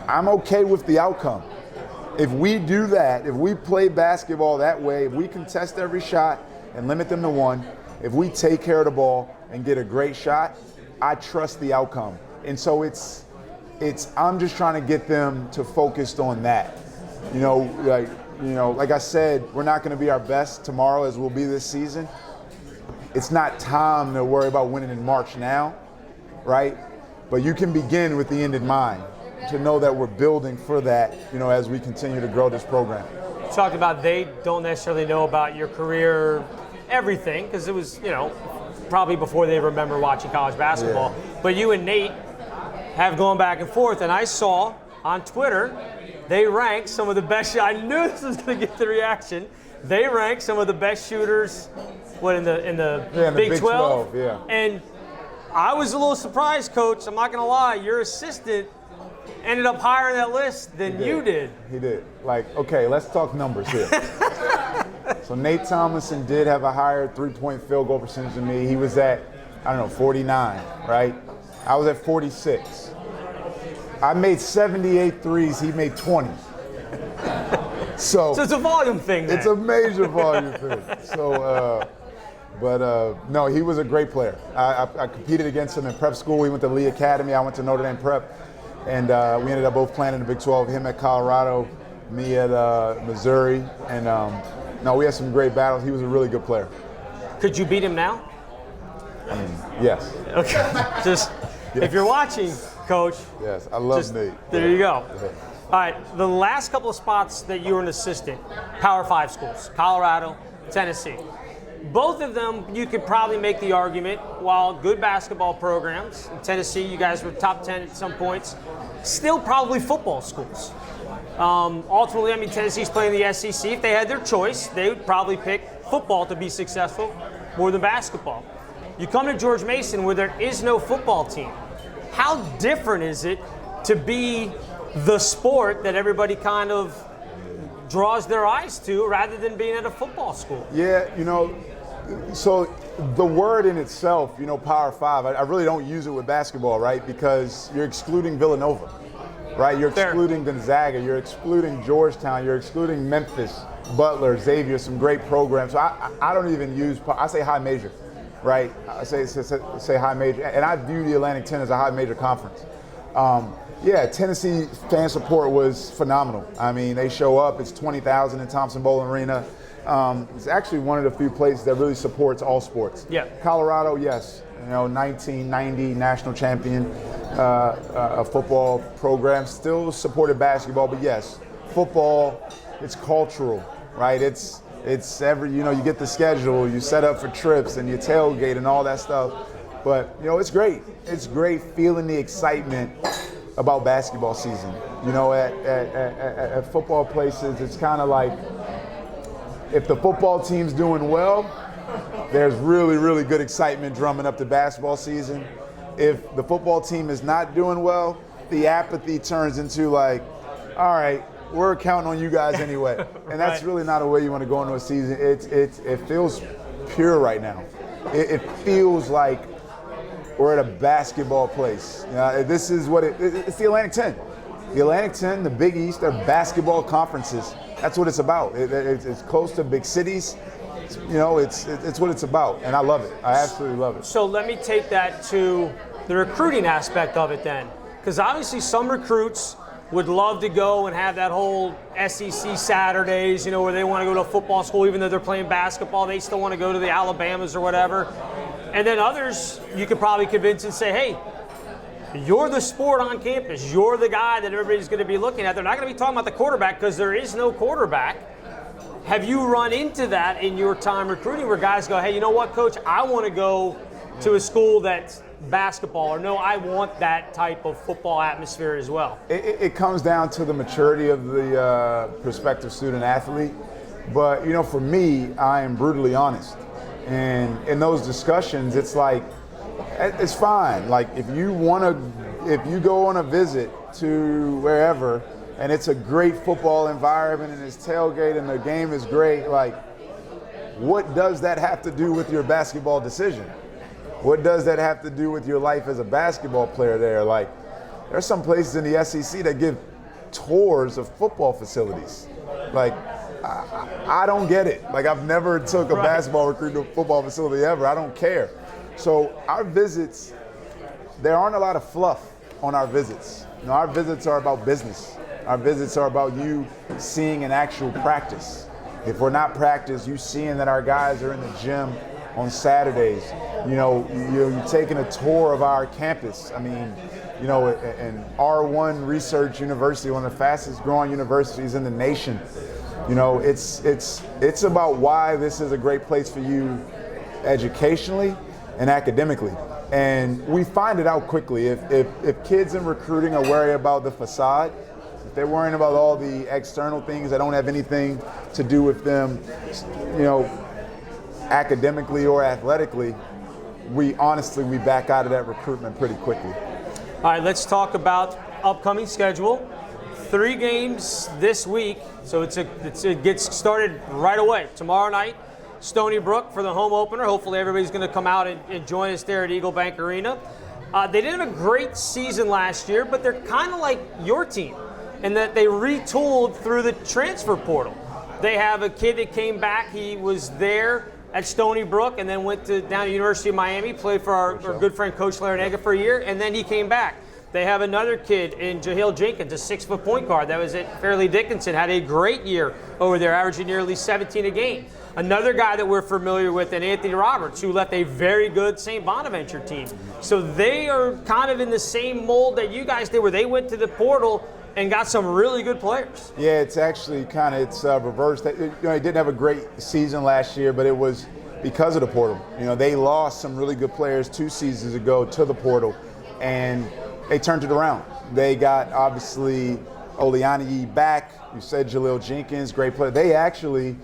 I'm okay with the outcome. If we do that, if we play basketball that way, if we contest every shot and limit them to 1, if we take care of the ball and get a great shot, I trust the outcome. And so I'm just trying to get them to focus on that. Like I said, we're not going to be our best tomorrow as we'll be this season. It's not time to worry about winning in March now, right? But you can begin with the end in mind, to know that we're building for that, as we continue to grow this program. You talked about they don't necessarily know about your career, everything, because it was, probably before they remember watching college basketball. Yeah. But you and Nate have gone back and forth, and I saw on Twitter they ranked some of the best. I knew this was going to get the reaction. They ranked some of the best shooters, in the Big 12. Yeah. And I was a little surprised, Coach. I'm not going to lie. Your assistant ended up higher in that list than you did. He did. Okay, let's talk numbers here. So Nate Tomlinson did have a higher 3-point field goal percentage than me. He was at, 49, right? I was at 46. I made 78 threes. He made 20. So it's a volume thing then. It's a major volume thing. So, But no, he was a great player. I competed against him in prep school. We went to Lee Academy. I went to Notre Dame Prep. And we ended up both playing in the Big 12, him at Colorado, me at Missouri. And no, we had some great battles. He was a really good player. Could you beat him now? I mean, yes. Okay. Just, if you're watching, Coach. Yes, I love Nate. There you go. Yeah. All right, the last couple of spots that you were an assistant, Power 5 schools, Colorado, Tennessee. Both of them, you could probably make the argument, while good basketball programs, in Tennessee, you guys were top 10 at some points, still probably football schools. Ultimately, I mean, Tennessee's playing the SEC. If they had their choice, they would probably pick football to be successful more than basketball. You come to George Mason where there is no football team. How different is it to be the sport that everybody kind of draws their eyes to rather than being at a football school? Yeah, you know, so the word in itself, you know, Power 5, I really don't use it with basketball, right? Because you're excluding Villanova, right? You're excluding Gonzaga, you're excluding Georgetown, you're excluding Memphis, Butler, Xavier, some great programs. So I don't even use, I say high major, right? I say high major, and I view the Atlantic 10 as a high major conference. Yeah, Tennessee fan support was phenomenal. I mean, they show up, it's 20,000 in Thompson Bowl Arena. It's actually one of the few places that really supports all sports. Yeah. Colorado, yes, you know, 1990 national champion, a football program, still supported basketball, but yes, football, it's cultural, right? It's every, you know, you get the schedule, you set up for trips and you tailgate and all that stuff. But, you know, it's great. It's great feeling the excitement about basketball season. You know, at football places, it's kind of like, if the football team's doing well, there's really, really good excitement drumming up the basketball season. If the football team is not doing well, the apathy turns into like, all right, we're counting on you guys anyway. And that's really not a way you want to go into a season. It feels pure right now. It feels like we're at a basketball place. This is what it's the Atlantic 10. The Atlantic 10, the Big East, they're basketball conferences. That's what it's about. It's close to big cities. You know, it's what it's about, and I love it. I absolutely love it. So let me take that to the recruiting aspect of it then, because obviously some recruits would love to go and have that whole SEC Saturdays, you know, where they want to go to a football school, even though they're playing basketball, they still want to go to the Alabamas or whatever. And then others, you could probably convince and say, hey, you're the sport on campus. You're the guy that everybody's going to be looking at. They're not going to be talking about the quarterback because there is no quarterback. Have you run into that in your time recruiting where guys go, hey, you know what, Coach, I want to go to a school that's basketball, or no, I want that type of football atmosphere as well? It comes down to the maturity of the prospective student athlete. But, you know, for me, I am brutally honest. And in those discussions, it's like, it's fine. Like, if you go on a visit to wherever and it's a great football environment and it's tailgate and the game is great, like, what does that have to do with your basketball decision? What does that have to do with your life as a basketball player there? Like, there's some places in the SEC that give tours of football facilities. Like, I don't get it. Like, I've never took a basketball recruit to a football facility ever. I don't care. So our visits, there aren't a lot of fluff on our visits. You know, our visits are about business. Our visits are about you seeing an actual practice. If we're not practice, you seeing that our guys are in the gym on Saturdays. You know, you're taking a tour of our campus. I mean, you know, an R1 Research University, one of the fastest growing universities in the nation. You know, it's about why this is a great place for you educationally and academically. And we find it out quickly. If kids in recruiting are worried about the facade, if they're worrying about all the external things that don't have anything to do with them, you know, academically or athletically, we back out of that recruitment pretty quickly. All right, let's talk about upcoming schedule. 3 games this week, so it gets started right away. Tomorrow night, Stony Brook for the home opener. Hopefully everybody's going to come out and join us there at Eagle Bank Arena. They didn't have a great season last year, but they're kind of like your team in that they retooled through the transfer portal. They have a kid that came back. He was there at Stony Brook, and then went down to University of Miami, played for our good friend Coach Larinaga for a year, and then he came back. They have another kid in Jahlil Jenkins, a 6-foot point guard that was at Fairleigh Dickinson, had a great year over there, averaging nearly 17 a game. Another guy that we're familiar with, and Anthony Roberts, who left a very good St. Bonaventure team. So they are kind of in the same mold that you guys did, where they went to the portal and got some really good players. Yeah, it's actually reversed. They didn't have a great season last year, but it was because of the portal. They lost some really good players 2 seasons ago to the portal, and they turned it around. They got, obviously, Oleani back. You said Jahlil Jenkins, great player. They actually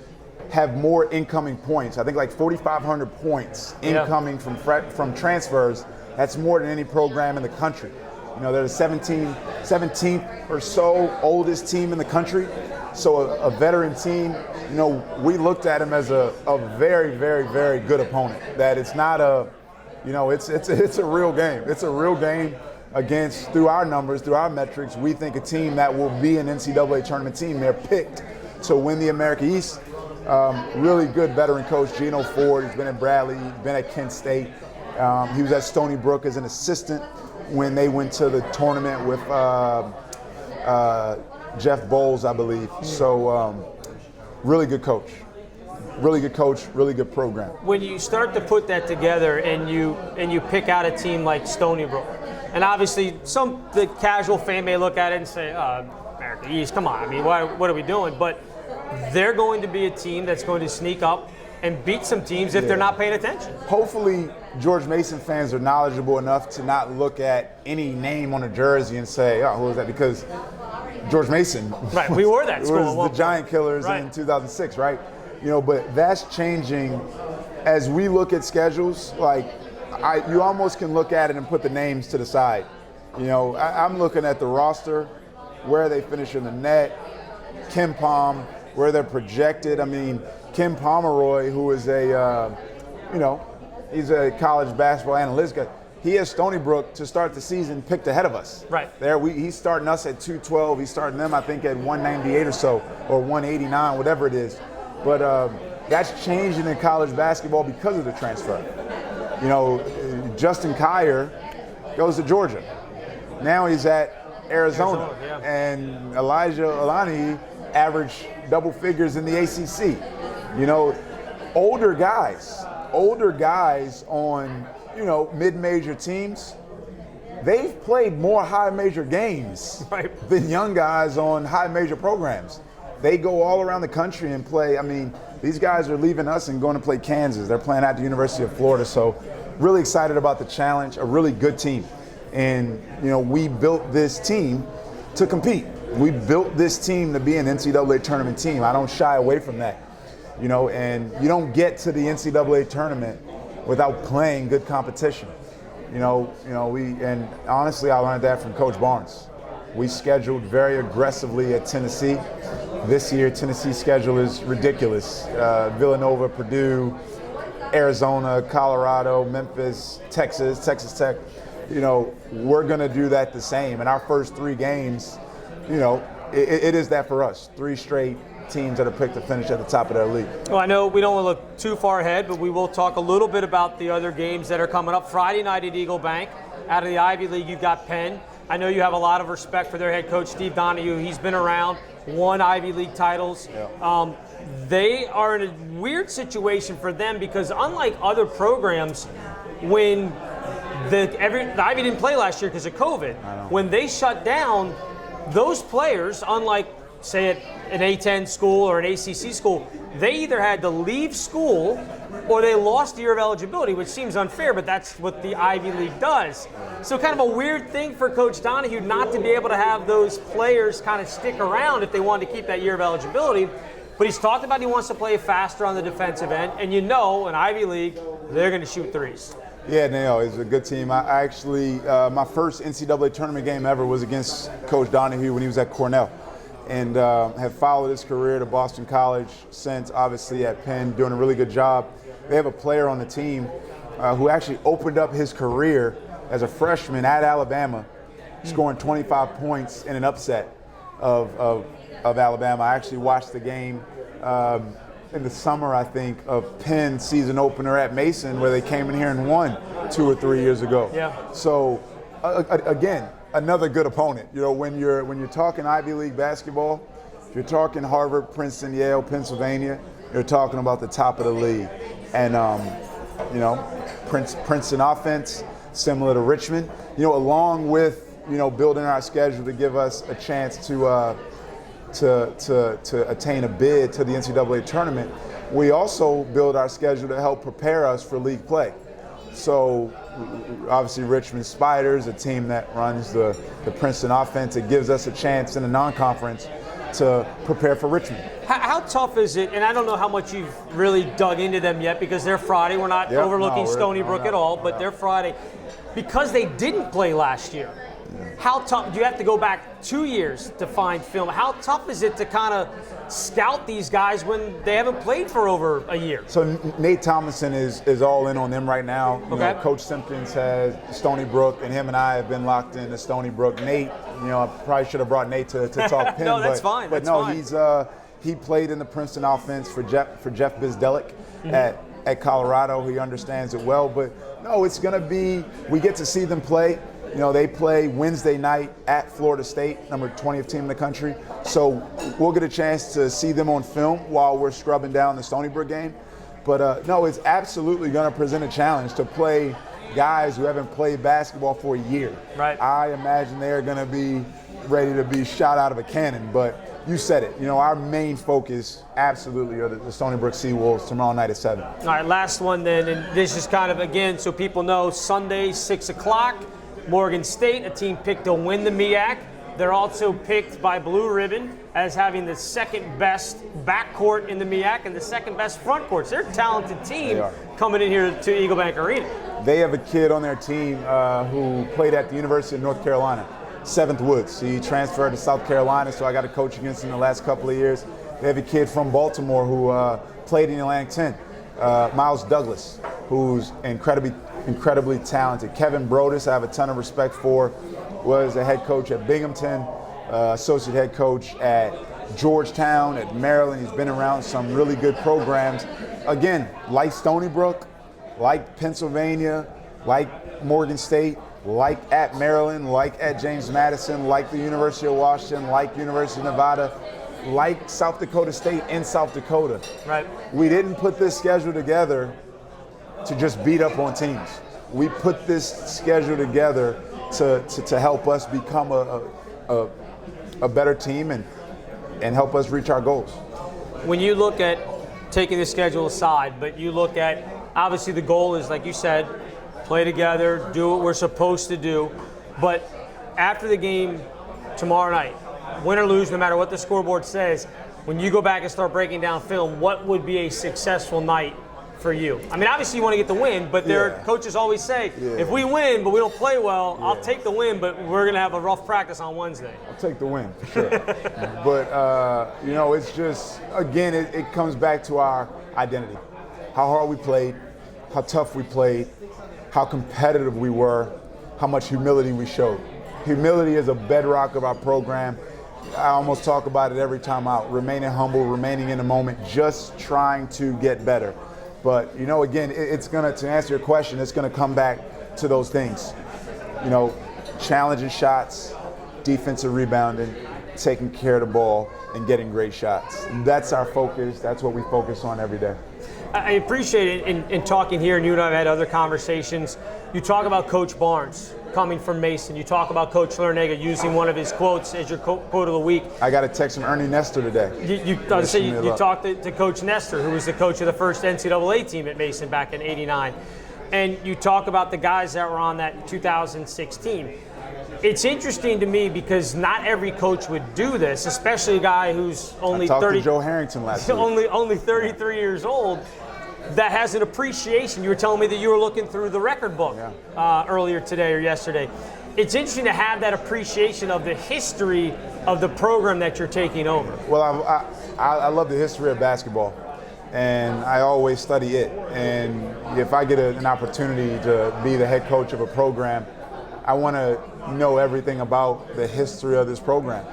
have more incoming points. I think like 4,500 points incoming from transfers. That's more than any program in the country. They're the 17th or so oldest team in the country. So a veteran team, we looked at them as a very, very, very good opponent. That it's not it's a real game. It's a real game against, through our numbers, through our metrics, we think a team that will be an NCAA tournament team. They're picked to win the America East. Really good veteran coach, Gino Ford. He's been at Bradley, he's been at Kent State. He was at Stony Brook as an assistant when they went to the tournament with Jeff Bowles, I believe. So really good coach. Really good coach, really good program. When you start to put that together and you pick out a team like Stony Brook, and obviously the casual fan may look at it and say, America East, come on, I mean, what are we doing? But they're going to be a team that's going to sneak up and beat some teams if they're not paying attention. Hopefully George Mason fans are knowledgeable enough to not look at any name on a jersey and say, oh, who is that? Because George Mason we were that school. was the Giant Killers in 2006, right? But that's changing as we look at schedules. You almost can look at it and put the names to the side. I'm looking at the roster, where they finish in the net, Kim Palm, where they're projected. I mean, Kim Pomeroy, who is he's a college basketball analyst guy. He has Stony Brook to start the season picked ahead of us. Right. He's starting us at 212. He's starting them, I think, at 198 or so, or 189, whatever it is. But that's changing in college basketball because of the transfer. Justin Kier goes to Georgia. Now he's at Arizona. And Elijah Alani averaged double figures in the ACC. Older guys on, mid-major teams, they've played more high major games than young guys on high major programs. They go all around the country and play. I mean, these guys are leaving us and going to play Kansas. They're playing at the University of Florida. So really excited about the challenge, a really good team. And, we built this team to compete. We built this team to be an NCAA tournament team. I don't shy away from that. And you don't get to the NCAA tournament without playing good competition. And honestly, I learned that from Coach Barnes. We scheduled very aggressively at Tennessee. This year, Tennessee's schedule is ridiculous. Villanova, Purdue, Arizona, Colorado, Memphis, Texas Tech. We're going to do that the same. And our first 3 games, it is that for us. 3 straight teams that are picked to finish at the top of their league. Well, I know we don't want to look too far ahead, but we will talk a little bit about the other games that are coming up. Friday night at Eagle Bank. Out of the Ivy League, you've got Penn. I know you have a lot of respect for their head coach, Steve Donahue. He's been around, won Ivy League titles. Yeah. They are in a weird situation for them because unlike other programs, when the Ivy didn't play last year because of COVID, when they shut down, those players, unlike, say, at an A10 school or an ACC school, they either had to leave school or they lost a year of eligibility, which seems unfair, but that's what the Ivy League does. So kind of a weird thing for Coach Donahue not to be able to have those players kind of stick around if they wanted to keep that year of eligibility. But he's talked about he wants to play faster on the defensive end, and in Ivy League, they're going to shoot threes. Yeah, no, it's a good team. I actually, my first NCAA tournament game ever was against Coach Donahue when he was at Cornell. And have followed his career to Boston College since, obviously at Penn, doing a really good job. They have a player on the team who actually opened up his career as a freshman at Alabama, scoring 25 points in an upset of Alabama. I actually watched the game. in the summer, I think, of Penn's season opener at Mason, where they came in here and won 2 or 3 years ago. Yeah. So again, another good opponent. You know, when you're talking Ivy League basketball, if you're talking Harvard, Princeton, Yale, Pennsylvania, you're talking about the top of the league. And you know, Princeton offense, similar to Richmond. You know, along with, you know, building our schedule to give us a chance to attain a bid to the NCAA tournament, we also build our schedule to help prepare us for league play. So obviously Richmond Spiders, a team that runs the Princeton offense, it gives us a chance in the non-conference to prepare for Richmond. How tough is it, and I don't know how much you've really dug into them yet because they're Friday. We're not overlooking Stony Brook at all, but they're Friday. Because they didn't play last year, how tough, do you have to go back 2 years to find film? How tough is it to kind of scout these guys when they haven't played for over a year? So Nate Tomlinson is all in on them right now. You know, Coach Simpkins has Stony Brook, and him and I have been locked into Stony Brook. Nate, you know, I probably should have brought Nate to talk Penn. No, that's fine. But he played in the Princeton offense for Jeff Bizdelic at Colorado. He understands it well. But no, it's going to be, we get to see them play. You know, they play Wednesday night at Florida State, number 20th team in the country. So we'll get a chance to see them on film while we're scrubbing down the Stony Brook game. But no, it's absolutely going to present a challenge to play guys who haven't played basketball for a year. Right. I imagine they're going to be ready to be shot out of a cannon. But you said it. You know, our main focus absolutely are the Stony Brook Seawolves tomorrow night at 7. All right, last one then, and this is kind of, again, so people know, Sunday, 6 o'clock. Morgan State, a team picked to win the MEAC. They're also picked by Blue Ribbon as having the second best backcourt in the MEAC and the second best front court. So they're a talented team coming in here to Eagle Bank Arena. They have a kid on their team who played at the University of North Carolina, Seventh Woods. He transferred to South Carolina, so I got to coach against him the last couple of years. They have a kid from Baltimore who played in the Atlantic 10, Miles Douglas, who's incredibly talented. Kevin Brodus, I have a ton of respect for, was a head coach at Binghamton, associate head coach at Georgetown, at Maryland. He's been around some really good programs. Again, like Stony Brook, like Pennsylvania, like Morgan State, like at Maryland, like at James Madison, like the University of Washington, like University of Nevada, like South Dakota State in South Dakota. Right. We didn't put this schedule together to just beat up on teams. We put this schedule together to help us become a better team and help us reach our goals. When you look at taking the schedule aside, but you look at, obviously the goal is, like you said, play together, do what we're supposed to do, but after the game tomorrow night, win or lose, no matter what the scoreboard says, when you go back and start breaking down film, what would be a successful night for you? I mean, obviously you want to get the win, but their coaches always say, if we win but we don't play well, I'll take the win, but we're going to have a rough practice on Wednesday. I'll take the win, for sure. But, you know, it's just, again, it comes back to our identity. How hard we played, how tough we played, how competitive we were, how much humility we showed. Humility is a bedrock of our program. I almost talk about it every time out. Remaining humble, remaining in the moment, just trying to get better. But, you know, again, it's going to answer your question, it's going to come back to those things. You know, challenging shots, defensive rebounding, taking care of the ball, and getting great shots. And that's our focus. That's what we focus on every day. I appreciate it in talking here, and you and I have had other conversations. You talk about Coach Barnes coming from Mason. You talk about Coach Larnega using one of his quotes as your quote of the week. I got a text from Ernie Nestor today. You talked to Coach Nestor, who was the coach of the first NCAA team at Mason back in '89. And you talk about the guys that were on that 2006 team. It's interesting to me because not every coach would do this, especially a guy who's only 30. To Joe Harrington last week. Only 33 years old. That has an appreciation. You were telling me that you were looking through the record book earlier today or yesterday. It's interesting to have that appreciation of the history of the program that you're taking over. Well, I love the history of basketball, and I always study it. And if I get an opportunity to be the head coach of a program, I want to know everything about the history of this program.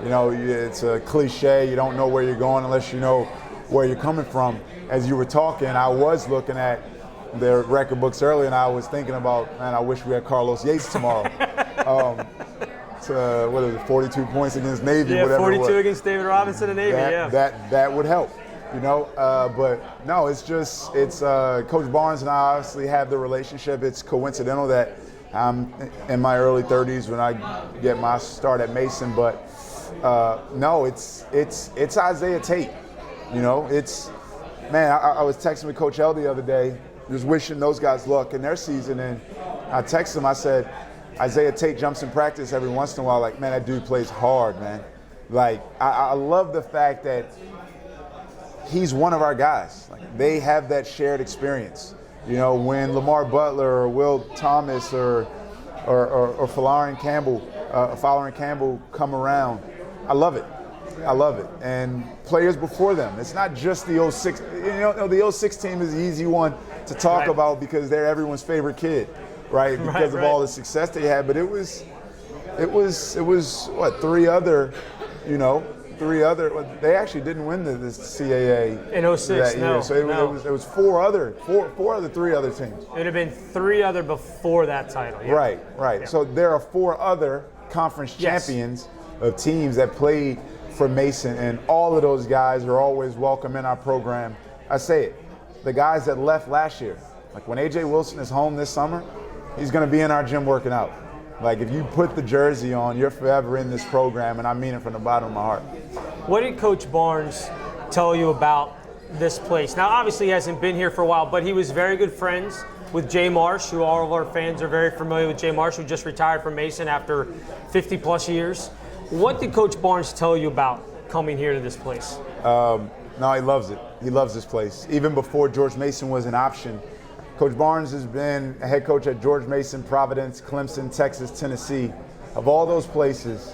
You know, it's a cliche. You don't know where you're going unless you know where you're coming from. As you were talking, I was looking at their record books earlier, and I was thinking about, man, I wish we had Carlos Yates tomorrow. What is it, 42 points against Navy, yeah, whatever 42 it was. against David Robinson and Navy, That would help, you know. But no, it's Coach Barnes and I obviously have the relationship. It's coincidental that I'm in my early 30s when I get my start at Mason, but no, it's Isaiah Tate, you know. I was texting with Coach L the other day, just wishing those guys luck in their season, and I texted him, I said, Isaiah Tate jumps in practice every once in a while. Like, man, that dude plays hard, man. Like, I love the fact that he's one of our guys. Like, they have that shared experience. You know, when Lamar Butler or Will Thomas or Fallon Campbell come around, I love it. I love it. And players before them. It's not just the 06. You know, the 06 team is the easy one to talk about because they're everyone's favorite kid. Right, because of all the success they had, but it was what, three other. They actually didn't win the CAA in 06 that year, so it was three other teams. It would have been three other before that title. Yeah. Right. Yeah. So there are four other conference champions of teams that played for Mason, and all of those guys are always welcome in our program. I say it, the guys that left last year, like when AJ Wilson is home this summer, he's going to be in our gym working out. Like, if you put the jersey on, you're forever in this program, and I mean it from the bottom of my heart. What did Coach Barnes tell you about this place? Now, obviously he hasn't been here for a while, but he was very good friends with Jay Marsh, who all of our fans are very familiar with. Jay Marsh, who just retired from Mason after 50-plus years. What did Coach Barnes tell you about coming here to this place? No, he loves it. He loves this place. Even before George Mason was an option, Coach Barnes has been a head coach at George Mason, Providence, Clemson, Texas, Tennessee. Of all those places,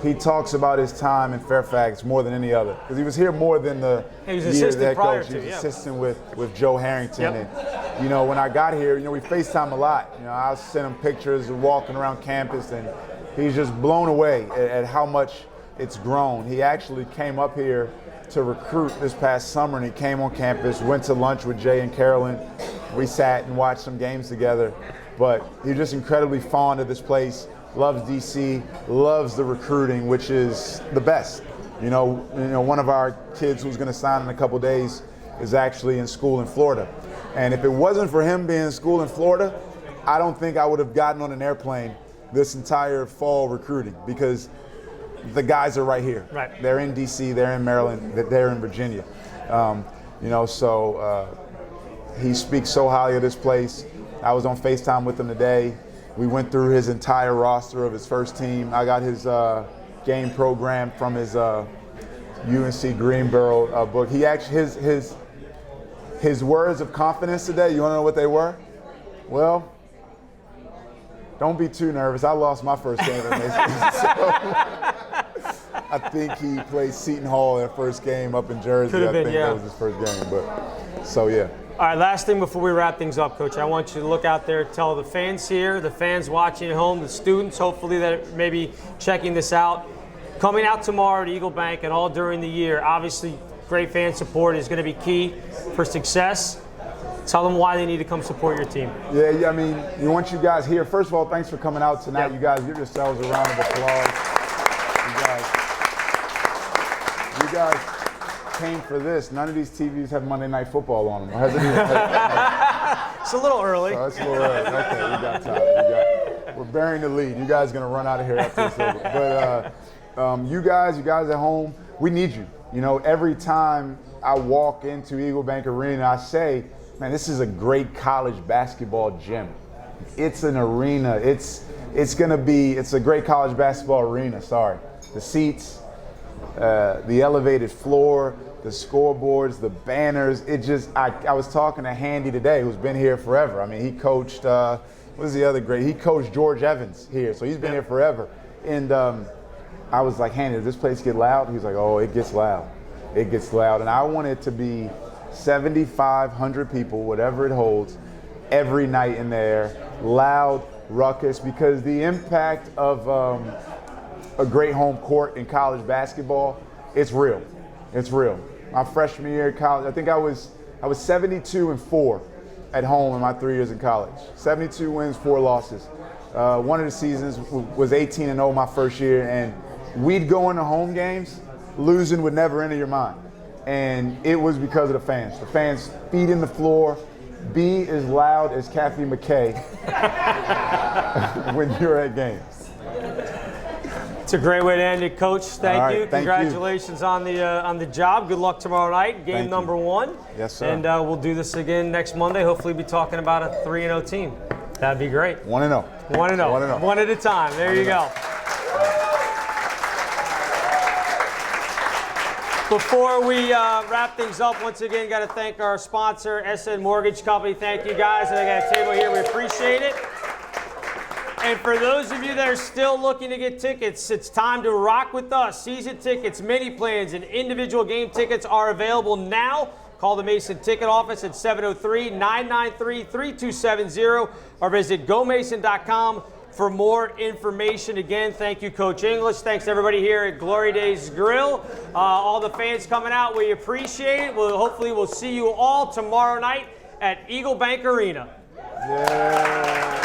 he talks about his time in Fairfax more than any other. Because he was here more than the year as head coach. He was assistant with Joe Harrington. Yep. And, you know, when I got here, you know, we FaceTime a lot. You know, I sent him pictures of walking around campus, and he's just blown away at how much it's grown. He actually came up here to recruit this past summer, and he came on campus, went to lunch with Jay and Carolyn. We sat and watched some games together, but he's just incredibly fond of this place, loves DC, loves the recruiting, which is the best. You know, one of our kids who's going to sign in a couple days is actually in school in Florida. And if it wasn't for him being in school in Florida, I don't think I would have gotten on an airplane this entire fall recruiting, because the guys are right here. Right. They're in DC, they're in Maryland, they're in Virginia. He speaks so highly of this place. I was on FaceTime with him today. We went through his entire roster of his first team. I got his game program from his UNC Greenboro book. He actually, his words of confidence today, you want to know what they were? Well, don't be too nervous. I lost my first game at Mason. I think he played Seton Hall in first game up in Jersey. That was his first game. But so yeah. All right, last thing before we wrap things up, Coach. I want you to look out there, tell the fans here, the fans watching at home, the students, hopefully that may be checking this out. Coming out tomorrow to Eagle Bank and all during the year, obviously great fan support is going to be key for success. Tell them why they need to come support your team. Yeah, I mean, we want you guys here. First of all, thanks for coming out tonight. You guys, give yourselves a round of applause. You guys came for this. None of these TVs have Monday Night Football on them. It's a little early. So it's a little early. Okay, we got time. We're bearing the lead. You guys are going to run out of here after this over. But you guys at home, we need you. You know, every time I walk into Eagle Bank Arena, I say, man, this is a great college basketball gym. It's an arena. It's a great college basketball arena, sorry. The seats, the elevated floor, the scoreboards, the banners. I was talking to Handy today, who's been here forever. I mean, he coached, what was the other great? He coached George Evans here, so he's been here forever. And I was like, Handy, does this place get loud? He's like, oh, it gets loud. It gets loud. And I want it to be 7,500 people, whatever it holds, every night in there, loud, ruckus, because the impact of a great home court in college basketball, it's real. It's real. my freshman year in college. I think I was 72-4 at home in my 3 years in college. 72 wins, 4 losses. One of the seasons was 18-0 my first year, and we'd go into home games, losing would never enter your mind. And it was because of the fans. The fans feeding the floor, be as loud as Kathy McKay when you're at games. It's a great way to end it, Coach. Thank you. Thank Congratulations you. on the job. Good luck tomorrow night, game number 1. Yes, sir. And we'll do this again next Monday. Hopefully, be talking about a 3-0 team. That'd be great. 1-0. 1-0. One at a time. There you go. Before we wrap things up, once again, got to thank our sponsor, SN Mortgage Company. Thank you, guys. And I got a table here. We appreciate it. And for those of you that are still looking to get tickets, it's time to rock with us. Season tickets, mini plans, and individual game tickets are available now. Call the Mason Ticket Office at 703-993-3270 or visit gomason.com for more information. Again, thank you, Coach English. Thanks to everybody here at Glory Days Grill. All the fans coming out, we appreciate it. Hopefully we'll see you all tomorrow night at Eagle Bank Arena. Yeah.